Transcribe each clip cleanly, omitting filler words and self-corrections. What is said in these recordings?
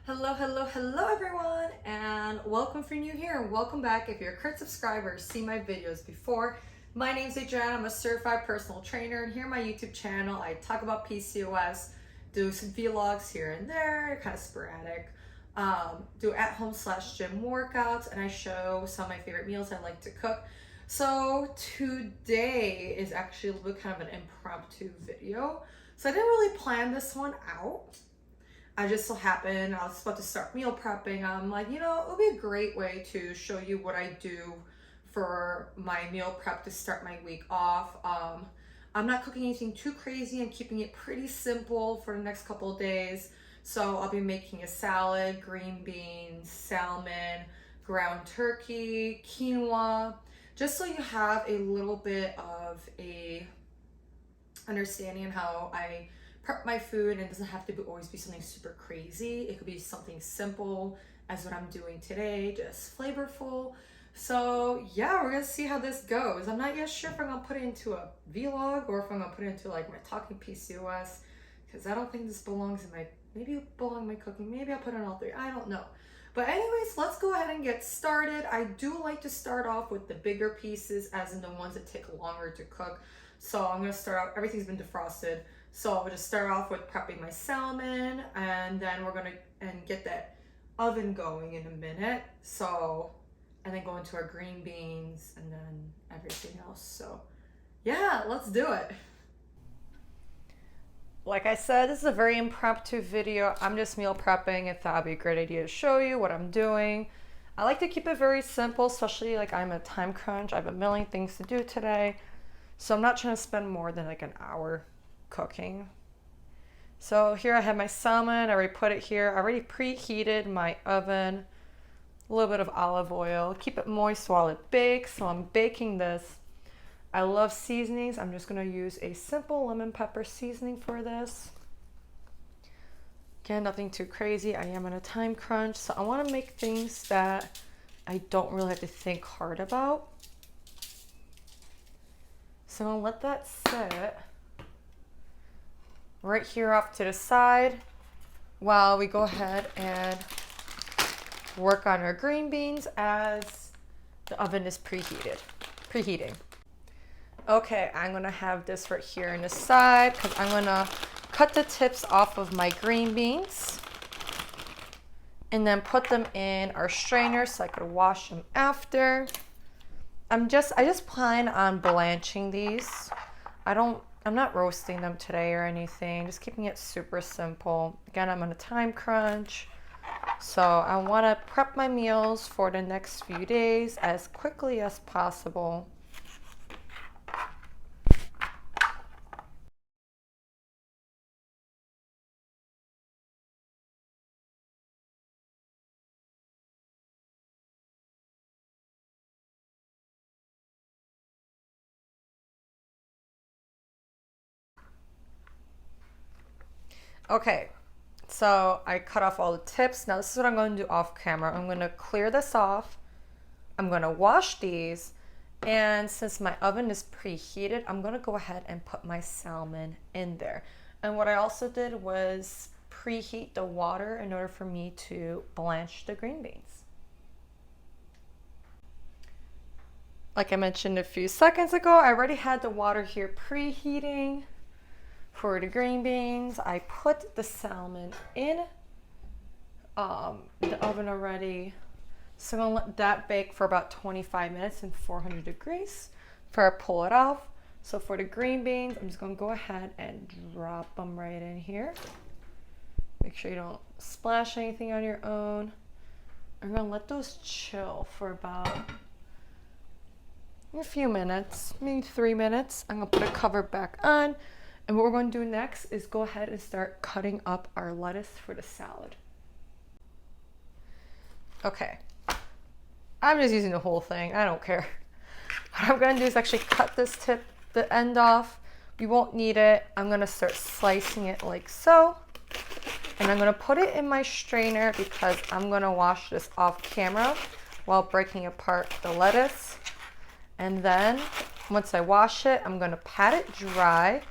Hello, hello, hello everyone, and welcome if you're new here, and welcome back if you're a current subscriber, seen my videos before. My name's Adriana, I'm a certified personal trainer, and here on my YouTube channel, I talk about PCOS, do some vlogs here and there, kind of sporadic, do at-home/gym workouts, and I show some of my favorite meals I like to cook. So today is actually a little bit kind of an impromptu video. So I didn't really plan this one out. I just so happened I was about to start meal prepping. I'm like, it would be a great way to show you what I do for my meal prep to start my week off. I'm not cooking anything too crazy. I'm keeping it pretty simple for the next couple of days. So I'll be making a salad, green beans, salmon, ground turkey, quinoa, just so you have a little bit of a understanding on how I prep my food, and it doesn't have to always be something super crazy. It could be something simple as what I'm doing today, just flavorful. So yeah, we're gonna see how this goes. I'm not yet sure if I'm gonna put it into a vlog or if I'm gonna put it into like my talking PCOS, because I don't think this belongs in my, maybe it belongs in my cooking, maybe I'll put it in all three, I don't know. But anyways, let's go ahead and get started. I do like to start off with the bigger pieces, as in the ones that take longer to cook. So I'm gonna start out, everything's been defrosted. So I'll just start off with prepping my salmon, and then we're gonna get that oven going in a minute. So, and then go into our green beans and then everything else. So yeah, let's do it. Like I said, this is a very impromptu video. I'm just meal prepping. I thought it'd be a great idea to show you what I'm doing. I like to keep it very simple, especially like I'm a time crunch. I have a million things to do today. So I'm not trying to spend more than like an hour cooking. So here I have my salmon. I already put it here. I already preheated my oven. A little bit of olive oil. Keep it moist while it bakes. So I'm baking this. I love seasonings. I'm just going to use a simple lemon pepper seasoning for this. Again, nothing too crazy. I am on a time crunch, so I want to make things that I don't really have to think hard about. So I'm going to let that sit right here off to the side while we go ahead and work on our green beans as the oven is preheating. Okay, I'm gonna have this right here on the side because I'm gonna cut the tips off of my green beans and then put them in our strainer so I could wash them after. I just plan on blanching these. I'm not roasting them today or anything, just keeping it super simple. Again, I'm on a time crunch, so I want to prep my meals for the next few days as quickly as possible. Okay, so I cut off all the tips. Now this is what I'm going to do off camera. I'm going to clear this off. I'm going to wash these. And since my oven is preheated, I'm going to go ahead and put my salmon in there. And what I also did was preheat the water in order for me to blanch the green beans. Like I mentioned a few seconds ago, I already had the water here preheating. For the green beans, I put the salmon in the oven already. So I'm gonna let that bake for about 25 minutes in 400 degrees before I pull it off. So for the green beans, I'm just gonna go ahead and drop them right in here. Make sure you don't splash anything on your own. I'm gonna let those chill for about a few minutes, maybe 3 minutes. I'm gonna put a cover back on. And what we're going to do next is go ahead and start cutting up our lettuce for the salad. Okay, I'm just using the whole thing. I don't care. What I'm going to do is actually cut this tip, the end off. We won't need it. I'm going to start slicing it like so. And I'm going to put it in my strainer because I'm going to wash this off camera while breaking apart the lettuce. And then once I wash it, I'm going to pat it dry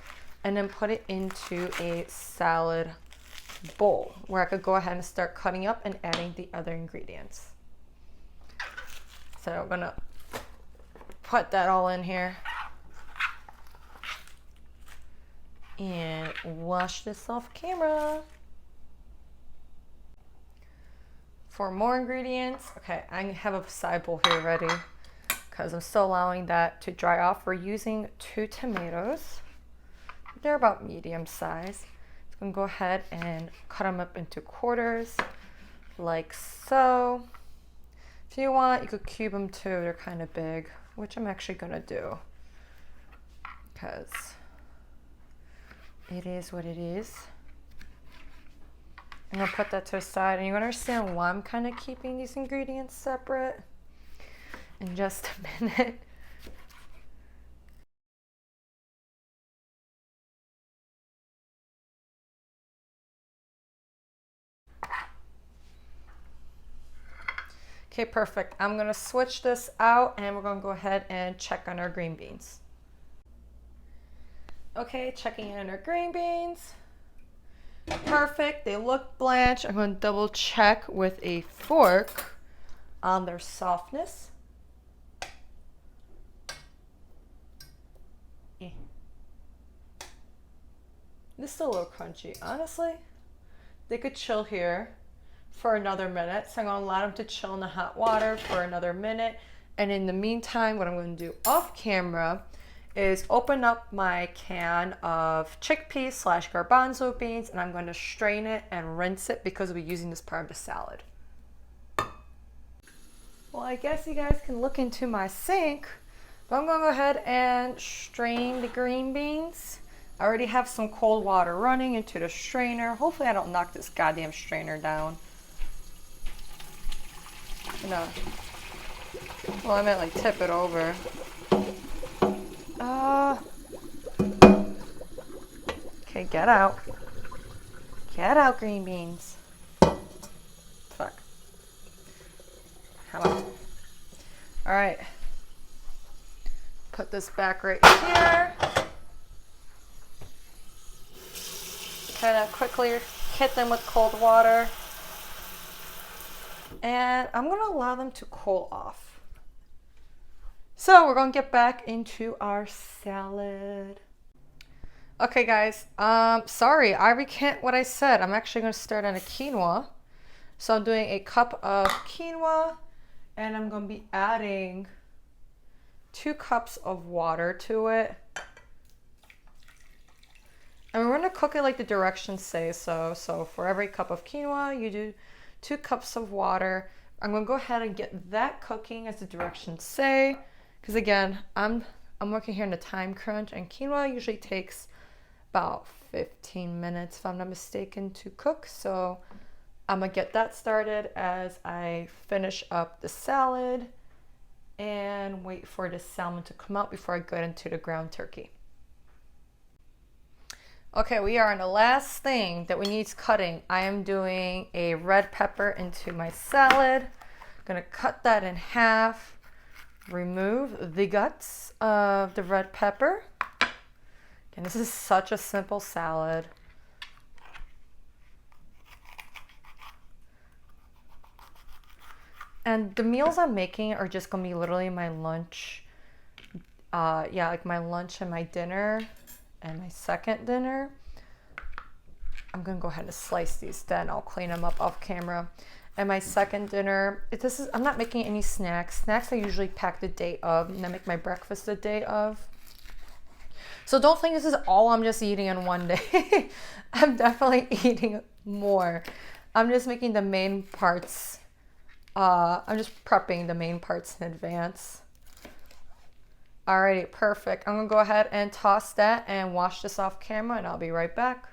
and then put it into a salad bowl where I could go ahead and start cutting up and adding the other ingredients. So I'm gonna put that all in here and wash this off camera. For more ingredients, okay, I have a side bowl here ready because I'm still allowing that to dry off. We're using 2 tomatoes. They're about medium size. I'm gonna go ahead and cut them up into quarters like so. If you want, you could cube them too. They're kind of big, which I'm actually gonna do because it is what it is. I'm gonna put that to the side, and you're gonna understand why I'm kind of keeping these ingredients separate in just a minute. Okay, perfect. I'm gonna switch this out and we're gonna go ahead and check on our green beans. Okay, checking in on our green beans. Perfect, they look blanched. I'm gonna double check with a fork on their softness. This is still a little crunchy. Honestly, they could chill here for another minute. So I'm gonna allow them to chill in the hot water for another minute. And in the meantime, what I'm gonna do off camera is open up my can of chickpeas / garbanzo beans, and I'm going to strain it and rinse it because we'll be using this part of the salad. Well, I guess you guys can look into my sink, but I'm going to go ahead and strain the green beans. I already have some cold water running into the strainer. Hopefully I don't knock this goddamn strainer down. No. Well, I meant like tip it over. Okay, get out. Get out, green beans. Fuck. Come on. All right. Put this back right here. Kind of quickly hit them with cold water. And I'm going to allow them to cool off. So we're going to get back into our salad. Okay guys, sorry, I recant what I said. I'm actually going to start on a quinoa. So I'm doing a cup of quinoa, and I'm going to be adding 2 cups of water to it. And we're going to cook it like the directions say so. So for every cup of quinoa, you do 2 cups of water. I'm going to go ahead and get that cooking as the directions say. Because again, I'm working here in a time crunch, and quinoa usually takes about 15 minutes, if I'm not mistaken, to cook. So I'm gonna get that started as I finish up the salad and wait for the salmon to come out before I get into the ground turkey. Okay, we are on the last thing that we need cutting. I am doing a red pepper into my salad. I'm gonna cut that in half. Remove the guts of the red pepper. And this is such a simple salad. And the meals I'm making are just gonna be literally my lunch. Yeah, like my lunch and my dinner and my second dinner. I'm gonna go ahead and slice these, then I'll clean them up off camera. And my second dinner, I'm not making any snacks. Snacks I usually pack the day of, and I make my breakfast the day of. So don't think this is all I'm just eating in one day. I'm definitely eating more. I'm just making the main parts. I'm just prepping the main parts in advance. Alrighty, perfect. I'm gonna go ahead and toss that and wash this off camera, and I'll be right back.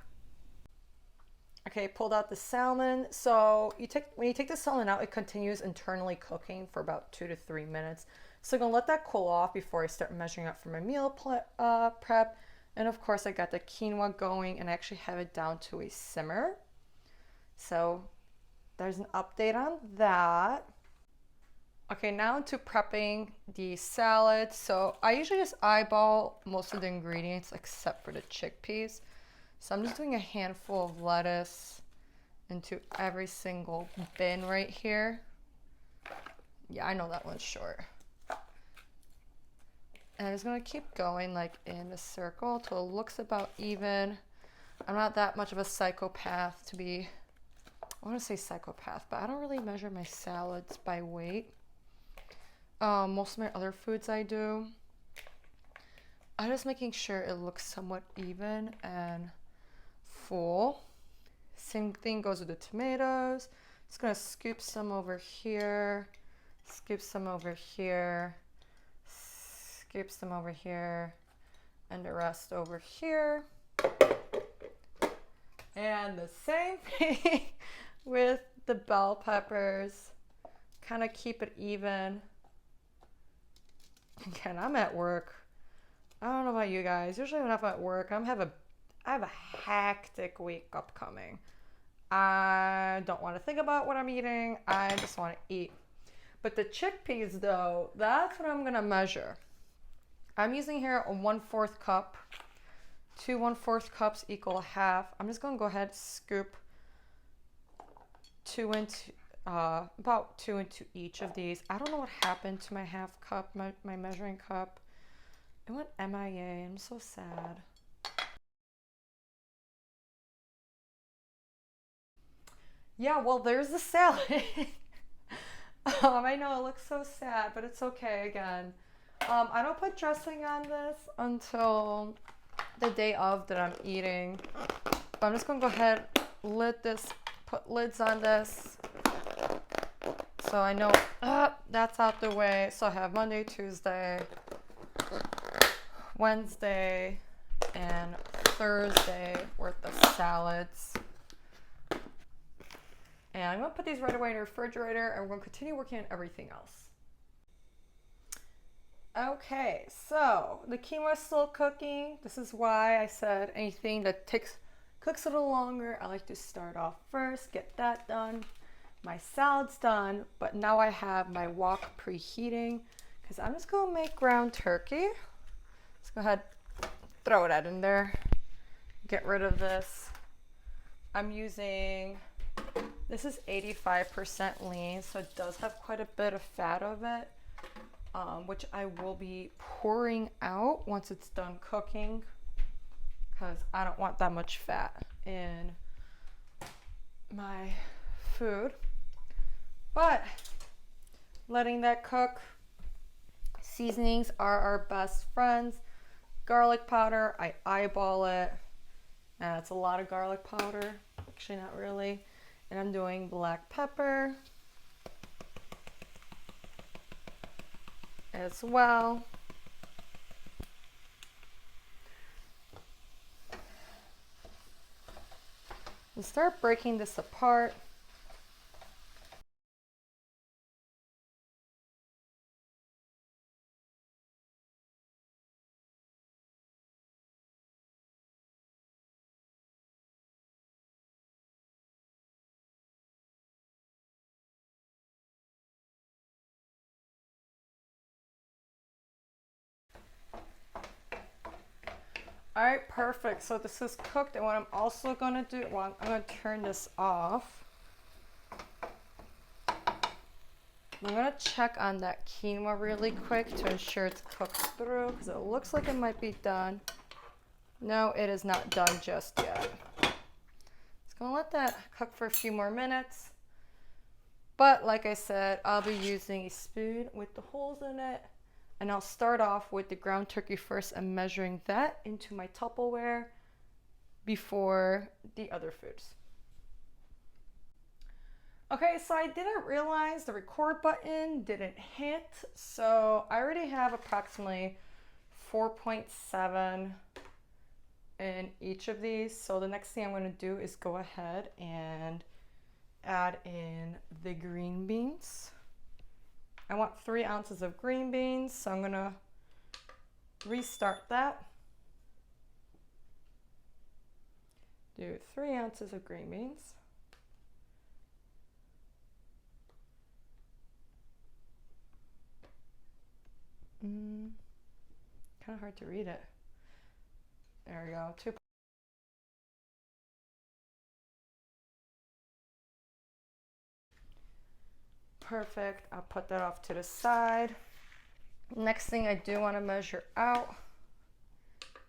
Okay, pulled out the salmon. So when you take the salmon out, it continues internally cooking for about 2 to 3 minutes. So I'm gonna let that cool off before I start measuring up for my meal prep. And of course I got the quinoa going, and I actually have it down to a simmer. So there's an update on that. Okay, now to prepping the salad. So I usually just eyeball most of the ingredients except for the chickpeas. So I'm just doing a handful of lettuce, into every single bin right here. Yeah, I know that one's short. And I'm just gonna keep going like in a circle till it looks about even. I'm not that much of a psychopath to be, I want to say psychopath, but I don't really measure my salads by weight. Most of my other foods I do. I'm just making sure it looks somewhat even and full. Same thing goes with the tomatoes. Just gonna scoop some over here, scoop some over here, scoop some over here, and the rest over here. And the same thing with the bell peppers. Kind of keep it even. Again, I'm at work. I don't know about you guys. Usually when I'm at work, I have a hectic week upcoming. I don't want to think about what I'm eating. I just want to eat. But the chickpeas though, that's what I'm going to measure. I'm using here a 1/4 cup. 2 1/4 cups equal a half. I'm just going to go ahead and scoop about 2 into each of these. I don't know what happened to my half cup, my measuring cup. It went MIA. I'm so sad. Yeah, well, there's the salad. I know it looks so sad, but it's okay again. I don't put dressing on this until the day of that I'm eating. But I'm just gonna go ahead, put lids on this. So I know that's out the way. So I have Monday, Tuesday, Wednesday, and Thursday worth of salads. And I'm gonna put these right away in the refrigerator and we're gonna continue working on everything else. Okay, so the quinoa is still cooking. This is why I said anything that cooks a little longer, I like to start off first, get that done. My salad's done, but now I have my wok preheating because I'm just gonna make ground turkey. Let's go ahead, throw that in there. Get rid of this. I'm using, this is 85% lean, so it does have quite a bit of fat of it. Which I will be pouring out once it's done cooking because I don't want that much fat in my food. But letting that cook. Seasonings are our best friends. Garlic powder, I eyeball it. It's a lot of garlic powder. Actually, not really. And I'm doing black pepper as well. And start breaking this apart. All right, perfect. So this is cooked, and what I'm also gonna do, well, I'm gonna turn this off. I'm gonna check on that quinoa really quick to ensure it's cooked through, because it looks like it might be done. No, it is not done just yet. Just gonna let that cook for a few more minutes. But like I said, I'll be using a spoon with the holes in it. And I'll start off with the ground turkey first and measuring that into my Tupperware before the other foods. Okay, so I didn't realize the record button didn't hit. So I already have approximately 4.7 in each of these. So the next thing I'm going to do is go ahead and add in the green beans. I want 3 ounces of green beans, so I'm gonna restart that. Do 3 ounces of green beans. Kind of hard to read it. There we go. 2 perfect. I'll put that off to the side. Next thing I do want to measure out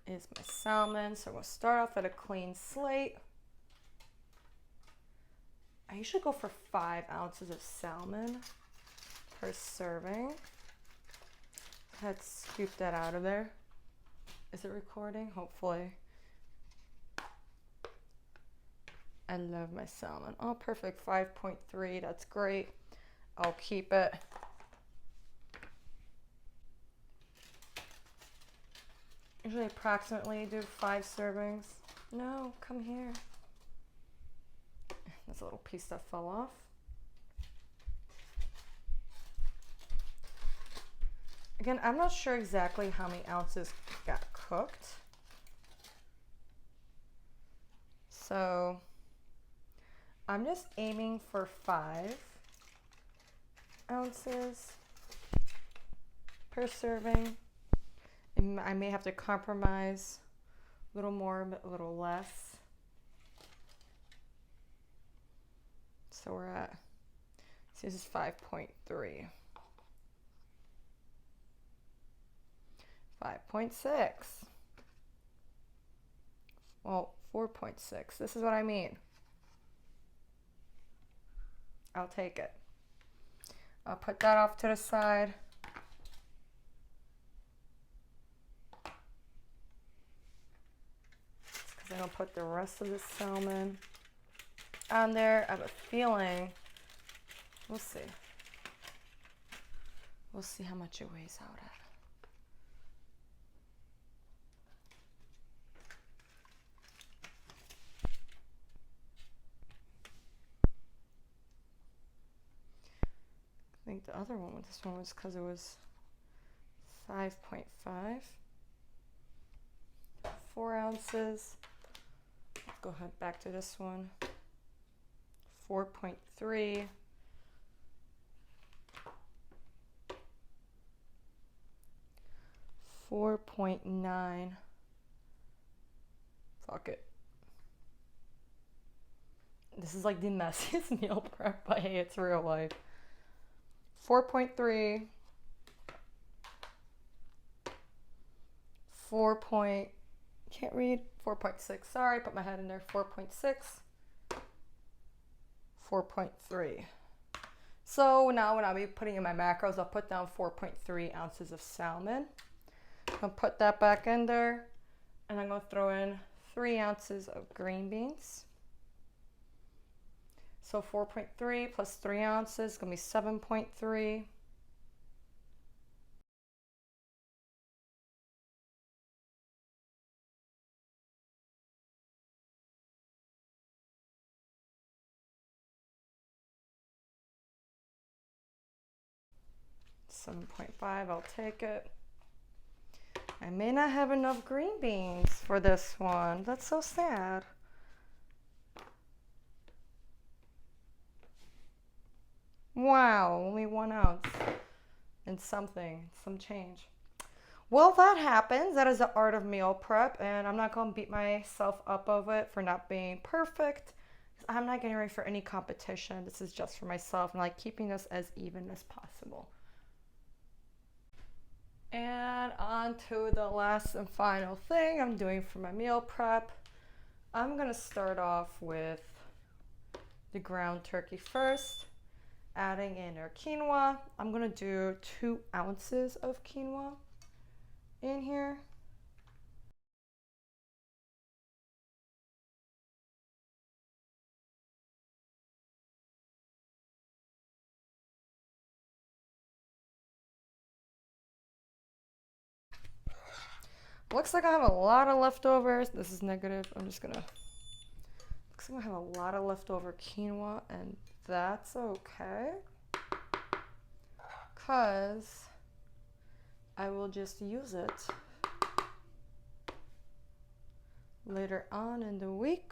is my salmon. So we'll start off at a clean slate. I usually go for 5 ounces of salmon per serving. Let's scoop that out of there. Is it recording? Hopefully. I love my salmon. Oh, perfect. 5.3. That's great. I'll keep it. Usually approximately do 5 servings. No, come here. There's a little piece that fell off. Again, I'm not sure exactly how many ounces got cooked. So I'm just aiming for 5 ounces per serving. And I may have to compromise a little more, a little less. So we're at, so this is 5.3. 5.6. Well, 4.6. This is what I mean. I'll take it. I'll put that off to the side. Because I'm going to put the rest of the salmon on there. I have a feeling, we'll see. We'll see how much it weighs out at. I think the other one, this one was because it was 5.5. 4 ounces. Go ahead back to this one. 4.3. 4.9. Fuck it. This is like the messiest meal prep, but hey, it's real life. 4.3. 4. Can't read. 4.6. Sorry, put my head in there. 4.6. 4.3. So now when I'll be putting in my macros, I'll put down 4.3 ounces of salmon. I'll put that back in there, and I'm going to throw in 3 ounces of green beans. So 4.3 plus 3 ounces is going to be 7.3. I'll take it. I may not have enough green beans for this one. That's so sad. Wow, only 1 ounce and something, some change. Well, that happens. That is the art of meal prep, and I'm not going to beat myself up over it for not being perfect. I'm not getting ready for any competition. This is just for myself and like keeping this as even as possible. And on to the last and final thing I'm doing for my meal prep. I'm going to start off with the ground turkey first, adding in our quinoa. I'm going to do 2 ounces of quinoa in here. Looks like I have a lot of leftovers. This is negative. Looks like I have a lot of leftover quinoa, and that's okay. Because I will just use it later on in the week.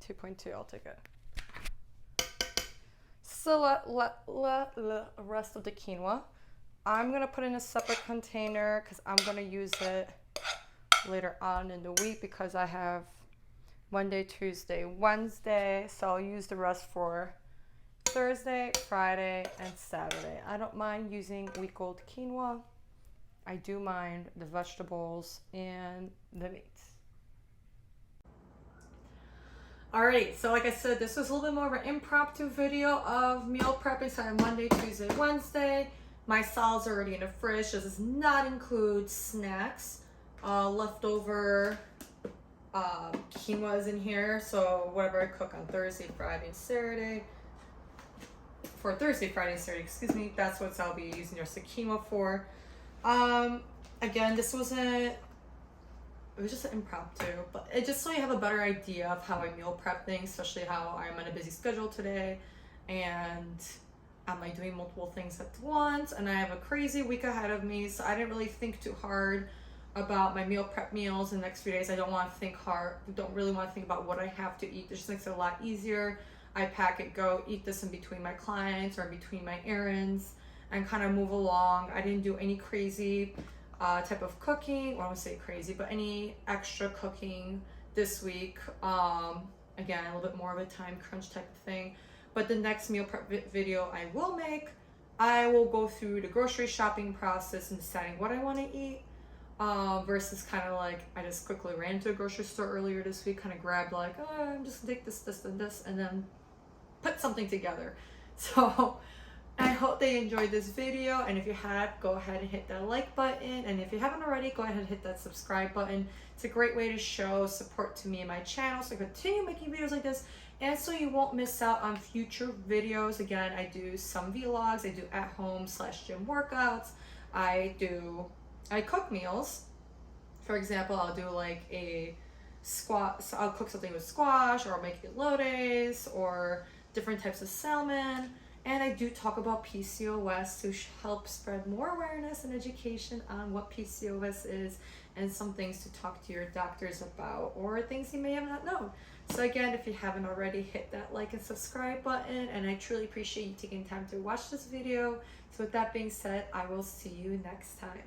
$2.2, I'll take it. So the rest of the quinoa, I'm going to put in a separate container because I'm going to use it later on in the week because I have Monday, Tuesday, Wednesday. So I'll use the rest for Thursday, Friday, and Saturday. I don't mind using week-old quinoa. I do mind the vegetables and the meats. Alright, so like I said, this was a little bit more of an impromptu video of meal prepping starting Monday, Tuesday, Wednesday. My salad's already in the fridge. This does not include snacks. Leftover quinoa is in here, so whatever I cook on Thursday, Friday, and Saturday. For Thursday, Friday, and Saturday, excuse me, that's what I'll be using your quinoa for. Again, this wasn't, it was just an impromptu, but it just so you have a better idea of how I meal prep things, especially how I'm on a busy schedule today, and I'm like doing multiple things at once, and I have a crazy week ahead of me, so I didn't really think too hard about my meal prep meals in the next few days. I don't want to think hard, don't really want to think about what I have to eat. This just makes it a lot easier. I pack it, go eat this in between my clients or in between my errands and kind of move along. I didn't do any crazy type of cooking, or I won't say crazy, but any extra cooking this week. Again, a little bit more of a time crunch type of thing. But the next meal prep video I will make, I will go through the grocery shopping process and deciding what I want to eat. Versus kind of like, I just quickly ran to a grocery store earlier this week, kind of grabbed like, oh, I'm just gonna take this, and this, and then put something together. So I hope they enjoyed this video, and if you have, go ahead and hit that like button, and if you haven't already, go ahead and hit that subscribe button. It's a great way to show support to me and my channel, so I continue making videos like this, and so you won't miss out on future videos. Again, I do some vlogs, I do at home / gym workouts, I cook meals. For example, I'll do like a squash, so I'll cook something with squash, or I'll make elotes, or different types of salmon. And I do talk about PCOS to help spread more awareness and education on what PCOS is, and some things to talk to your doctors about, or things you may have not known. So again, if you haven't already, hit that like and subscribe button, and I truly appreciate you taking time to watch this video. So with that being said, I will see you next time.